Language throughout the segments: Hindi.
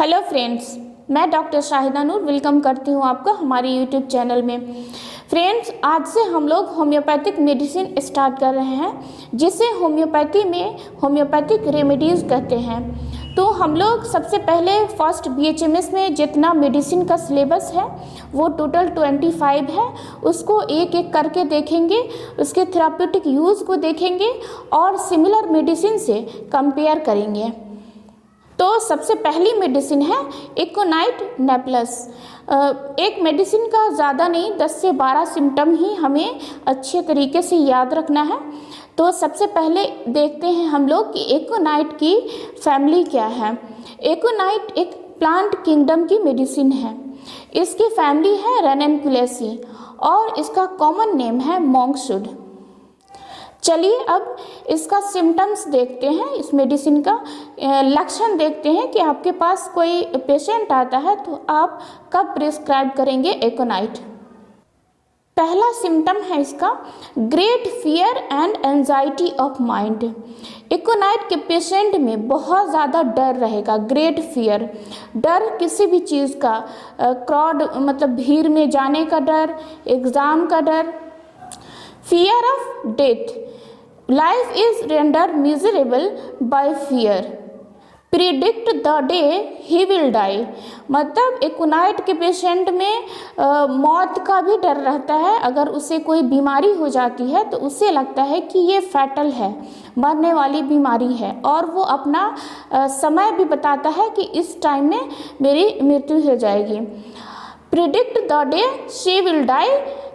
हेलो फ्रेंड्स, मैं डॉक्टर शाहिदा नूर वेलकम करती हूँ आपका हमारे यूट्यूब चैनल में। फ्रेंड्स, आज से हम लोग होम्योपैथिक मेडिसिन स्टार्ट कर रहे हैं, जिसे होम्योपैथी में होम्योपैथिक रेमेडीज़ कहते हैं। तो हम लोग सबसे पहले फर्स्ट BHMS में जितना मेडिसिन का सिलेबस है वो टोटल 25 है, उसको एक एक करके देखेंगे, उसके थेराप्यूटिक यूज़ को देखेंगे और सिमिलर मेडिसिन से कंपेयर करेंगे। तो सबसे पहली मेडिसिन है एकोनाइट नेप्लस। एक मेडिसिन का ज़्यादा नहीं, 10 से 12 सिम्टम ही हमें अच्छे तरीके से याद रखना है। तो सबसे पहले देखते हैं हम लोग कि एकोनाइट की फैमिली क्या है। एकोनाइट एक प्लांट किंगडम की मेडिसिन है। इसकी फैमिली है रेननकुलेसी और इसका कॉमन नेम है मॉन्कशुड। चलिए अब इसका सिम्टम्स देखते हैं, इस मेडिसिन का लक्षण देखते हैं कि आपके पास कोई पेशेंट आता है तो आप कब प्रिस्क्राइब करेंगे एकोनाइट। पहला सिम्टम है इसका great fear and anxiety of mind. Aconite के पेशेंट में बहुत ज़्यादा डर रहेगा, ग्रेट फियर, डर किसी भी चीज़ का, क्राउड मतलब भीड़ में जाने का डर, एग्ज़ाम का डर, fear of death, life is render miserable by fear, predict the day he will die. मतलब एकोनाइट के पेशेंट में मौत का भी डर रहता है। अगर उसे कोई बीमारी हो जाती है तो उसे लगता है कि ये फैटल है, मरने वाली बीमारी है, और वो अपना समय भी बताता है कि इस टाइम में मेरी मृत्यु हो जाएगी। Predict the day she will die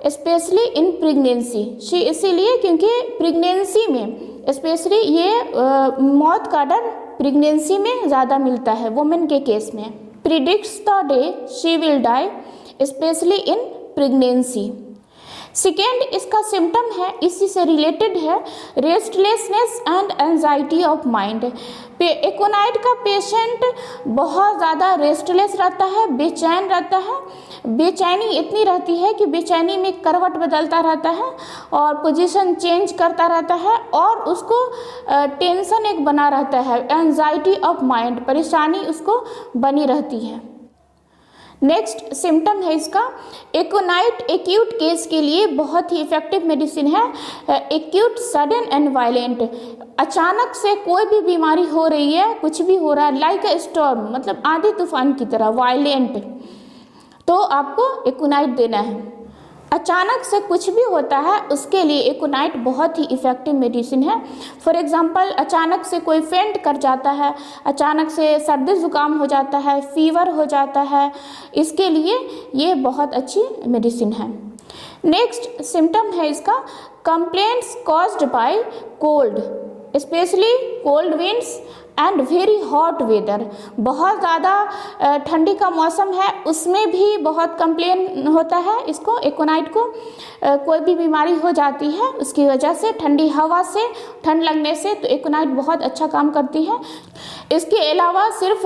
specially in pregnancy. She इसीलिए क्योंकि प्रेगनेंसी में स्पेशली ये मौत का डर प्रेगनेंसी में ज़्यादा मिलता है वुमेन के केस में। Predicts the day she will die specially in pregnancy. Second इसका सिम्टम है, इसी से रिलेटेड है, restlessness and anxiety of mind. Aconite का पेशेंट बहुत ज़्यादा रेस्टलेस रहता है, बेचैन रहता है। बेचैनी इतनी रहती है कि बेचैनी में करवट बदलता रहता है और पोजीशन चेंज करता रहता है और उसको टेंशन एक बना रहता है, एंजाइटी ऑफ माइंड, परेशानी उसको बनी रहती है। नेक्स्ट सिम्टम है इसका एकोनाइट एक्यूट केस के लिए बहुत ही इफेक्टिव मेडिसिन है। एक्यूट सडन एंड वायलेंट, अचानक से कोई भी बीमारी हो रही है, कुछ भी हो रहा है, लाइक अ स्टॉर्म, मतलब आंधी तूफान की तरह वायलेंट, तो आपको एकोनाइट देना है। अचानक से कुछ भी होता है उसके लिए एकोनाइट बहुत ही इफ़ेक्टिव मेडिसिन है। फॉर एग्जांपल अचानक से कोई फेंट कर जाता है, अचानक से सर्दी ज़ुकाम हो जाता है, फीवर हो जाता है, इसके लिए ये बहुत अच्छी मेडिसिन है। नेक्स्ट सिम्टम है इसका complaints caused by cold, specially cold winds and very hot weather. बहुत ज़्यादा ठंडी का मौसम है, उसमें भी बहुत कंप्लेन होता है इसको, एकोनाइट को। कोई भी बीमारी हो जाती है उसकी वजह से, ठंडी हवा से, ठंड लगने से, तो एकोनाइट बहुत अच्छा काम करती है। इसके अलावा सिर्फ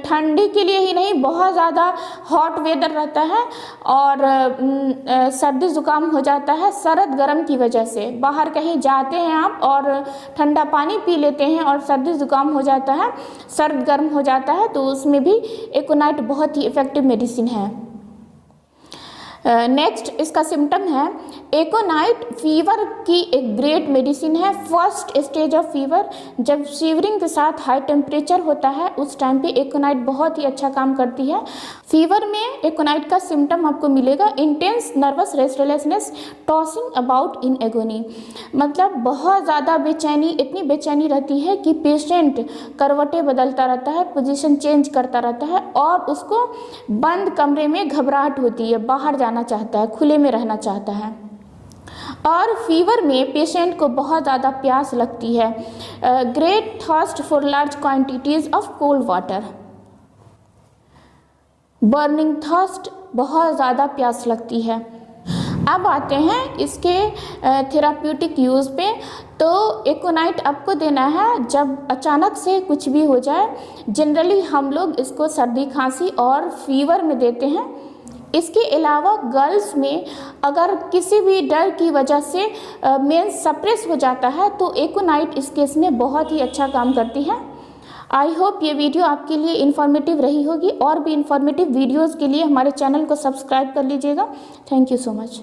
ठंडी के लिए ही नहीं, बहुत ज़्यादा हॉट वेदर रहता है और सर्दी ज़ुकाम हो जाता है सर्द गर्म की वजह से। बाहर कहीं जाते हैं आप और ठंडा पानी पी लेते हैं और सर्दी ज़ुकाम हो जाता है, सर्द गर्म हो जाता है, तो उसमें भी एकोनाइट बहुत ही इफ़ेक्टिव मेडिसिन है। नेक्स्ट इसका सिम्टम है एकोनाइट फीवर की एक ग्रेट मेडिसिन है। फर्स्ट स्टेज ऑफ फीवर, जब शिवरिंग के साथ हाई टेम्परेचर होता है उस टाइम पे एकोनाइट बहुत ही अच्छा काम करती है। फीवर में एकोनाइट का सिम्टम आपको मिलेगा intense nervous restlessness, tossing about in agony, मतलब बहुत ज़्यादा बेचैनी, इतनी बेचैनी रहती है कि पेशेंट करवटें बदलता रहता है, पोजीशन चेंज करता रहता है और उसको बंद कमरे में घबराहट होती है, बाहर जाना चाहता है, खुले में रहना चाहता है। और फीवर में पेशेंट को बहुत ज़्यादा प्यास लगती है, great thirst for large quantities of cold water, burning thirst, बहुत ज़्यादा प्यास लगती है। अब आते हैं इसके थेराप्यूटिक यूज़ पे। तो एकोनाइट आपको देना है जब अचानक से कुछ भी हो जाए। जनरली हम लोग इसको सर्दी खांसी और फीवर में देते हैं। इसके अलावा गर्ल्स में अगर किसी भी डर की वजह से मेंस सप्रेस हो जाता है तो एकोनाइट इस केस में बहुत ही अच्छा काम करती है। आई होप ये वीडियो आपके लिए इन्फॉर्मेटिव रही होगी। और भी इन्फॉर्मेटिव वीडियोज़ के लिए हमारे चैनल को सब्सक्राइब कर लीजिएगा। Thank you so much.